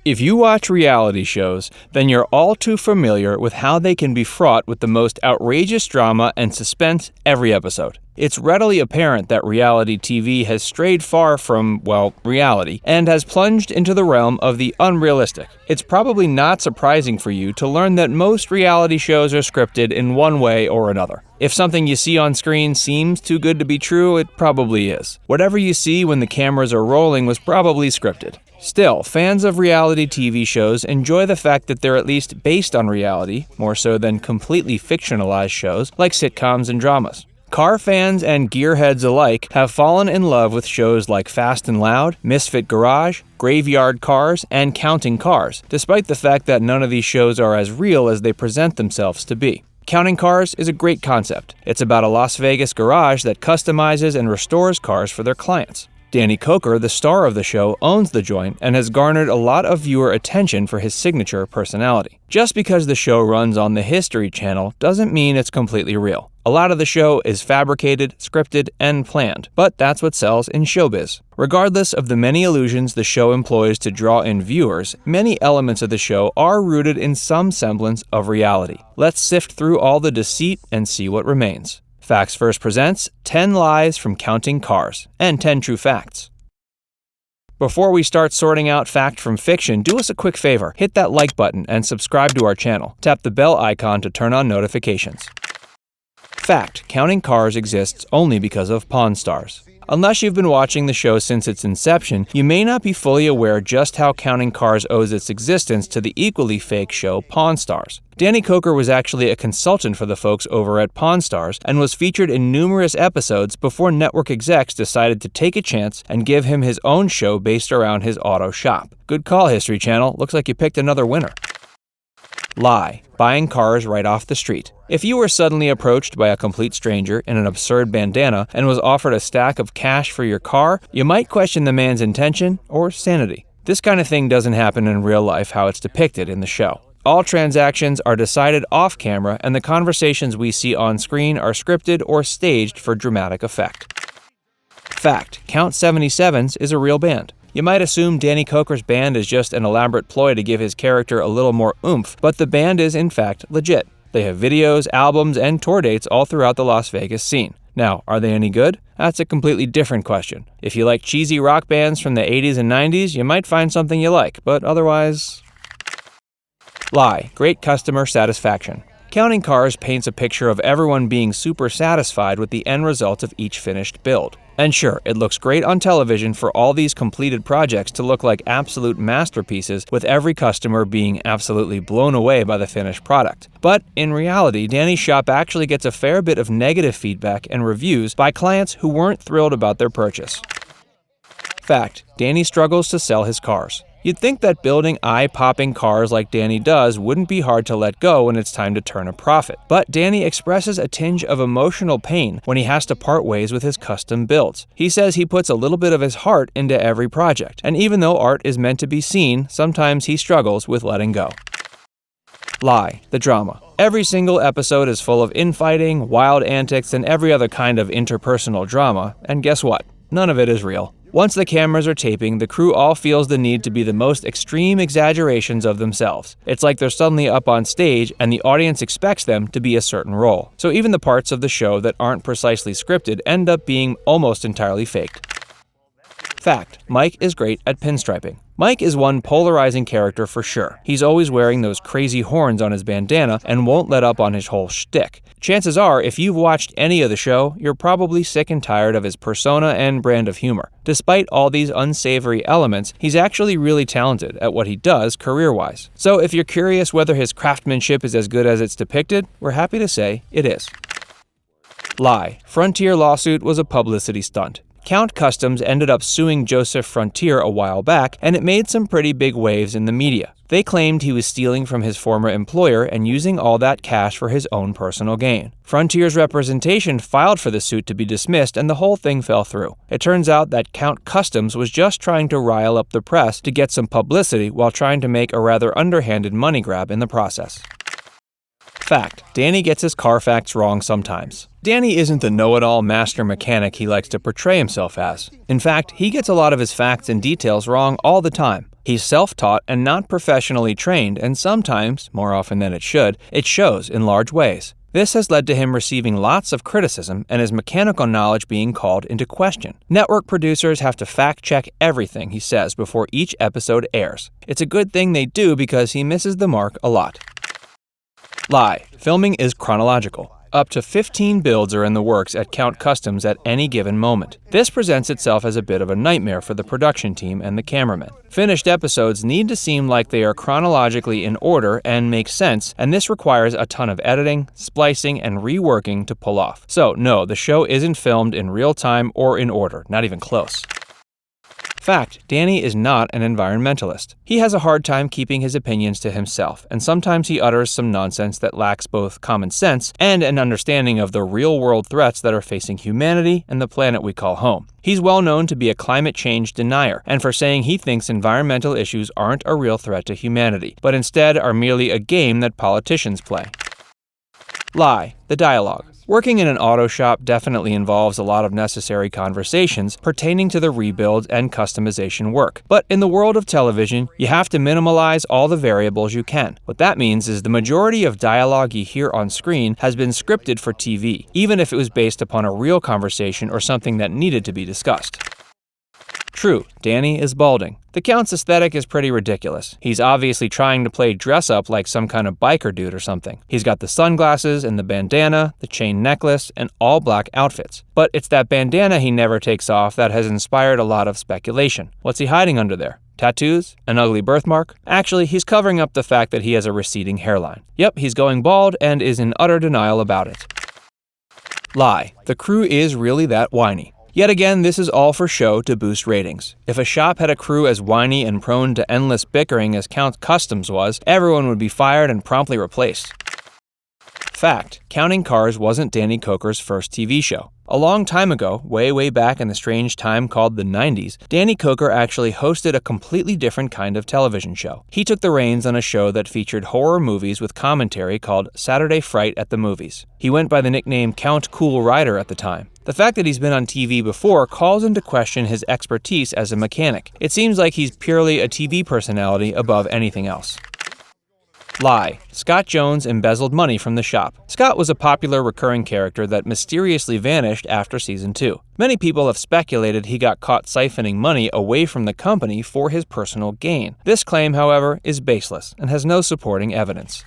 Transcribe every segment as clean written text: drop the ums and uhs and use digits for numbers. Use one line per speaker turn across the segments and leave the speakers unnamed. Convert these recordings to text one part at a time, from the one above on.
If you watch reality shows, then you're all too familiar with how they can be fraught with the most outrageous drama and suspense every episode. It's readily apparent that reality TV has strayed far from, well, reality, and has plunged into the realm of the unrealistic. It's probably not surprising for you to learn that most reality shows are scripted in one way or another. If something you see on screen seems too good to be true, it probably is. Whatever you see when the cameras are rolling was probably scripted. Still, fans of reality TV shows enjoy the fact that they're at least based on reality, more so than completely fictionalized shows like sitcoms and dramas. Car fans and gearheads alike have fallen in love with shows like Fast and Loud, Misfit Garage, Graveyard Carz, and Counting Cars, despite the fact that none of these shows are as real as they present themselves to be. Counting Cars is a great concept. It's about a Las Vegas garage that customizes and restores cars for their clients. Danny Coker, the star of the show, owns the joint and has garnered a lot of viewer attention for his signature personality. Just because the show runs on the History Channel doesn't mean it's completely real. A lot of the show is fabricated, scripted, and planned, but that's what sells in showbiz. Regardless of the many illusions the show employs to draw in viewers, many elements of the show are rooted in some semblance of reality. Let's sift through all the deceit and see what remains. Facts First presents 10 Lies from Counting Cars and 10 True Facts. Before we start sorting out fact from fiction, do us a quick favor. Hit that like button and subscribe to our channel. Tap the bell icon to turn on notifications. Fact: Counting Cars exists only because of Pawn Stars. Unless you've been watching the show since its inception, you may not be fully aware just how Counting Cars owes its existence to the equally fake show Pawn Stars. Danny Coker was actually a consultant for the folks over at Pawn Stars and was featured in numerous episodes before network execs decided to take a chance and give him his own show based around his auto shop. Good call, History Channel. Looks like you picked another winner. Lie: buying cars right off the street. If you were suddenly approached by a complete stranger in an absurd bandana and was offered a stack of cash for your car, you might question the man's intention or sanity. This kind of thing doesn't happen in real life how it's depicted in the show. All transactions are decided off camera, and the conversations we see on screen are scripted or staged for dramatic effect. Fact: Count 77s is a real band. You might assume Danny Coker's band is just an elaborate ploy to give his character a little more oomph, but the band is in fact legit. They have videos, albums, and tour dates all throughout the Las Vegas scene. Now, are they any good? That's a completely different question. If you like cheesy rock bands from the 80s and 90s, you might find something you like, but otherwise... Lie: great customer satisfaction. Counting Cars paints a picture of everyone being super satisfied with the end result of each finished build. And sure, it looks great on television for all these completed projects to look like absolute masterpieces, with every customer being absolutely blown away by the finished product. But in reality, Danny's shop actually gets a fair bit of negative feedback and reviews by clients who weren't thrilled about their purchase. Fact: Danny struggles to sell his cars. You'd think that building eye-popping cars like Danny does wouldn't be hard to let go when it's time to turn a profit. But Danny expresses a tinge of emotional pain when he has to part ways with his custom builds. He says he puts a little bit of his heart into every project, and even though art is meant to be seen, sometimes he struggles with letting go. Lie: the drama. Every single episode is full of infighting, wild antics, and every other kind of interpersonal drama, and guess what? None of it is real. Once the cameras are taping, the crew all feels the need to be the most extreme exaggerations of themselves. It's like they're suddenly up on stage and the audience expects them to be a certain role. So even the parts of the show that aren't precisely scripted end up being almost entirely faked. Fact: Mike is great at pinstriping. Mike is one polarizing character for sure. He's always wearing those crazy horns on his bandana and won't let up on his whole shtick. Chances are, if you've watched any of the show, you're probably sick and tired of his persona and brand of humor. Despite all these unsavory elements, he's actually really talented at what he does career-wise. So if you're curious whether his craftsmanship is as good as it's depicted, we're happy to say it is. Lie: Frontier lawsuit was a publicity stunt. Count Customs ended up suing Joseph Frontier a while back, and it made some pretty big waves in the media. They claimed he was stealing from his former employer and using all that cash for his own personal gain. Frontier's representation filed for the suit to be dismissed, and the whole thing fell through. It turns out that Count Customs was just trying to rile up the press to get some publicity while trying to make a rather underhanded money grab in the process. Fact: Danny gets his car facts wrong sometimes. Danny isn't the know-it-all master mechanic he likes to portray himself as. In fact, he gets a lot of his facts and details wrong all the time. He's self-taught and not professionally trained, and sometimes, more often than it should, it shows in large ways. This has led to him receiving lots of criticism and his mechanical knowledge being called into question. Network producers have to fact-check everything he says before each episode airs. It's a good thing they do because he misses the mark a lot. Lie. Filming is chronological. Up to 15 builds are in the works at Count Customs at any given moment. This presents itself as a bit of a nightmare for the production team and the cameramen. Finished episodes need to seem like they are chronologically in order and make sense, and this requires a ton of editing, splicing, and reworking to pull off. So no, the show isn't filmed in real time or in order, not even close. Fact: Danny is not an environmentalist. He has a hard time keeping his opinions to himself, and sometimes he utters some nonsense that lacks both common sense and an understanding of the real-world threats that are facing humanity and the planet we call home. He's well known to be a climate change denier, and for saying he thinks environmental issues aren't a real threat to humanity, but instead are merely a game that politicians play. Lie. The dialogue. Working in an auto shop definitely involves a lot of necessary conversations pertaining to the rebuild and customization work. But in the world of television, you have to minimalize all the variables you can. What that means is the majority of dialogue you hear on screen has been scripted for TV, even if it was based upon a real conversation or something that needed to be discussed. True, Danny is balding. The Count's aesthetic is pretty ridiculous. He's obviously trying to play dress-up like some kind of biker dude or something. He's got the sunglasses and the bandana, the chain necklace, and all black outfits. But it's that bandana he never takes off that has inspired a lot of speculation. What's he hiding under there? Tattoos? An ugly birthmark? Actually, he's covering up the fact that he has a receding hairline. Yep, he's going bald and is in utter denial about it. Lie. The crew is really that whiny. Yet again, this is all for show to boost ratings. If a shop had a crew as whiny and prone to endless bickering as Count Customs was, everyone would be fired and promptly replaced. Fact: Counting Carz wasn't Danny Coker's first TV show. A long time ago, way back in the strange time called the 90s, Danny Coker actually hosted a completely different kind of television show. He took the reins on a show that featured horror movies with commentary called Saturday Fright at the Movies. He went by the nickname Count Cool Rider at the time. The fact that he's been on TV before calls into question his expertise as a mechanic. It seems like he's purely a TV personality above anything else. Lie. Scott Jones embezzled money from the shop. Scott was a popular recurring character that mysteriously vanished after season 2. Many people have speculated he got caught siphoning money away from the company for his personal gain. This claim, however, is baseless and has no supporting evidence.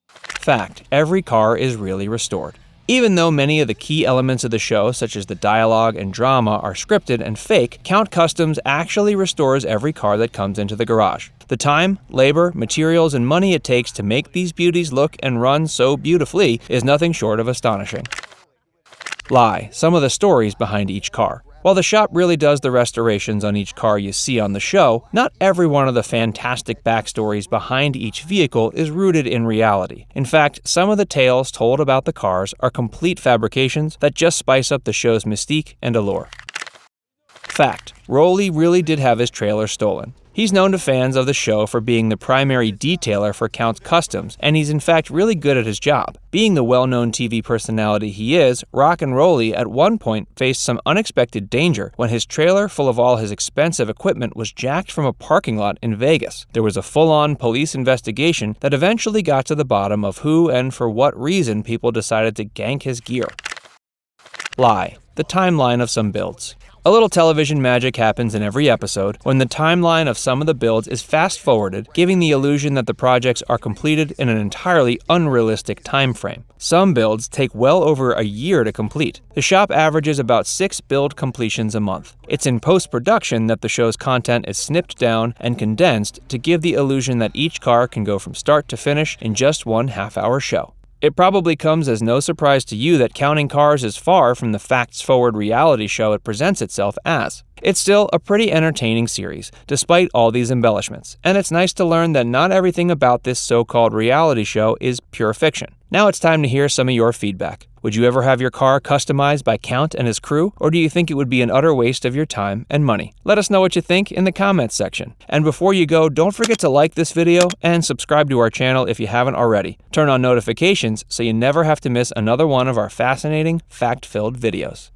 Fact: Every car is really restored. Even though many of the key elements of the show, such as the dialogue and drama, are scripted and fake, Count Customs actually restores every car that comes into the garage. The time, labor, materials, and money it takes to make these beauties look and run so beautifully is nothing short of astonishing. Lie. Some of the stories behind each car. While the shop really does the restorations on each car you see on the show, not every one of the fantastic backstories behind each vehicle is rooted in reality. In fact, some of the tales told about the cars are complete fabrications that just spice up the show's mystique and allure. Fact: Rowley really did have his trailer stolen. He's known to fans of the show for being the primary detailer for Count Customs, and he's in fact really good at his job. Being the well-known TV personality he is, Rock and Rowley at one point faced some unexpected danger when his trailer full of all his expensive equipment was jacked from a parking lot in Vegas. There was a full-on police investigation that eventually got to the bottom of who and for what reason people decided to gank his gear. Lie. The timeline of some builds. A little television magic happens in every episode when the timeline of some of the builds is fast-forwarded, giving the illusion that the projects are completed in an entirely unrealistic time frame. Some builds take well over a year to complete. The shop averages about 6 build completions a month. It's in post-production that the show's content is snipped down and condensed to give the illusion that each car can go from start to finish in just one half-hour show. It probably comes as no surprise to you that Counting Carz is far from the facts-forward reality show it presents itself as. It's still a pretty entertaining series, despite all these embellishments, and it's nice to learn that not everything about this so-called reality show is pure fiction. Now it's time to hear some of your feedback. Would you ever have your car customized by Count and his crew, or do you think it would be an utter waste of your time and money? Let us know what you think in the comments section. And before you go, don't forget to like this video and subscribe to our channel if you haven't already. Turn on notifications so you never have to miss another one of our fascinating, fact-filled videos.